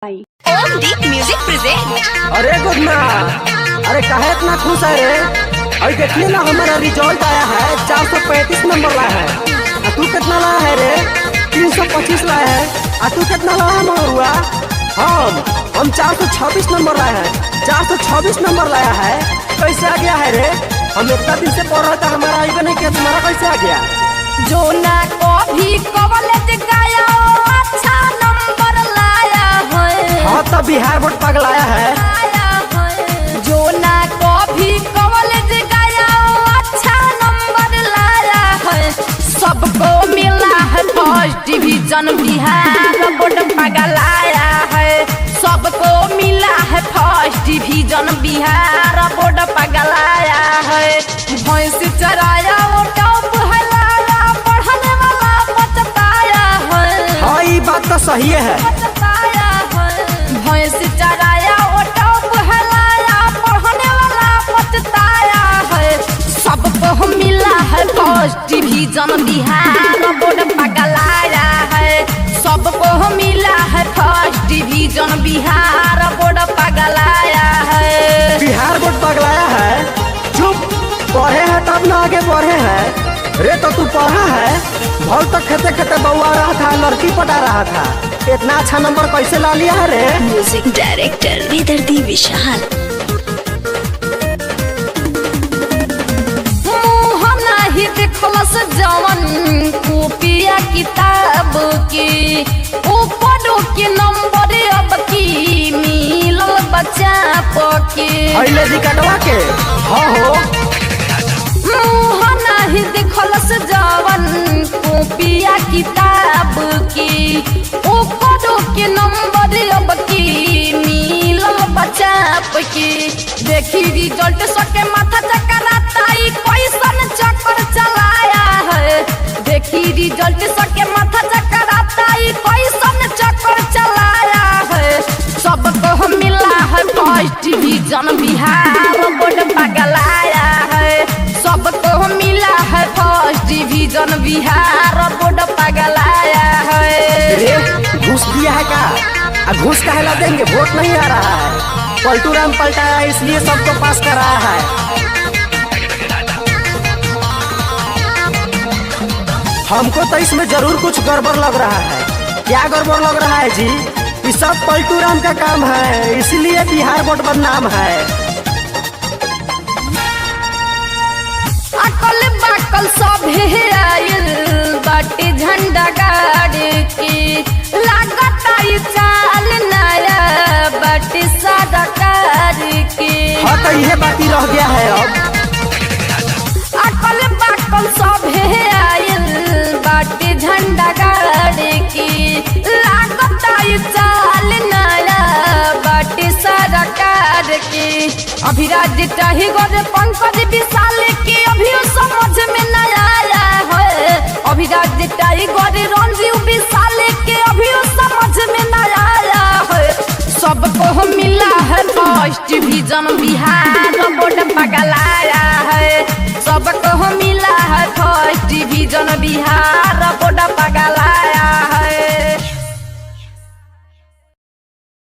ओम दीप music present. अरे गुडना, अरे काहे इतना खुश है रे? अरे देखिए ना, हमारा रिजल्ट आया है, 435 नंबर लाया है। तू कितना लाया है रे? 325 लाया है। तू कितना लाया है महुआ? हम 426 नंबर लाया है। 426 नंबर लाया है। कैसे आ गया है रे? हम इतना दिन से पढ़ रहा था, हमारा आएगा नहीं किया, तुम्हारा कैसे आ गया? जो ना कभी कॉलेज गया अच्छा नंबर लाया है। हाँ तो बिहार बोर्ड पगलाया है। जो ना कभी कॉलेज गया अच्छा नंबर लाया है। सबको मिला है फर्स्ट डिवीजन, बिहार बोर्ड पगलाया है। सबको मिला है फर्स्ट डिवीजन, बिहार बोर्ड पगलाया है। भैंस चराया वो टॉप है लाया, पढ़ने वाला पछताया है। हाँ ये बात तो सही है। पछताया है। भैंस चराया वो टॉप है लाया, पढ़ने वाला पछताया है। सबको मिला है फर्स्ट डिवीजन, बिहार बोर्ड पगलाया है। सबको मिला है फर्स्ट डिवीजन, बिहार बोर्ड पगलाया है। बिहार बोर्ड पगलाया है? चुप, पढ़े है तब ना आगे बढ़े है रे। तो तू पढ़ा है? भल तक खेते खेते बउआ रहा था, लड़की पटा रहा था। इतना अच्छा नंबर कैसे ला लिया है रे? म्यूजिक डायरेक्टर विदर्दी विशाल। नहीं देखलस जवन कॉपिया किताब की, ऊपर के नंबर अब की मिलल बच्चा पके। पहले दिकटवा के हाँ हो। नहीं देखलस जवन कॉपिया किताब की, ऊपर के नंबर अब की मिलल बच्चा पके। देखी रिजल्ट सके माथा चकराता, कैसन चक्कर चलाया है। देखी रिजल्ट सके माथा चकराता, कैसन चक्कर चलाया है। सबको मिला है फर्स्ट डिवीजन, बिहार बोर्ड पगलाया है। सबको मिला है फर्स्ट डिवीजन, बिहार बोर्ड पगलाया है। रे घूस दिया है का? घूस काहे ला देंगे? वोट नहीं आ रहा है। पलटू राम पलटाया इसलिए सबको पास कराया है। हमको तो इसमें जरूर कुछ गड़बड़ लग रहा है। क्या गड़बड़ लग रहा है जी? ये सब पलटू राम का काम है, इसलिए बिहार बोर्ड बदनाम है। अकल बाकल सब आयल बाटे झंडा गाड़ के, लागत आई चाल नया बाटे सादा कार के। हाँ तो यह बात ही रह गया है अब। अकल बाकल सब आयल बाटे झंडा गाड़ के, लागत आई चाल नया बाटे सादा कार के। अभिराज टाइगर पंकज विशाल के अभी समझ में न आया है। अभिराज टाइगर रंजीव विशाल के अभी समझ में न आया है। सबको मिला है फर्स्ट डिवीजन, बिहार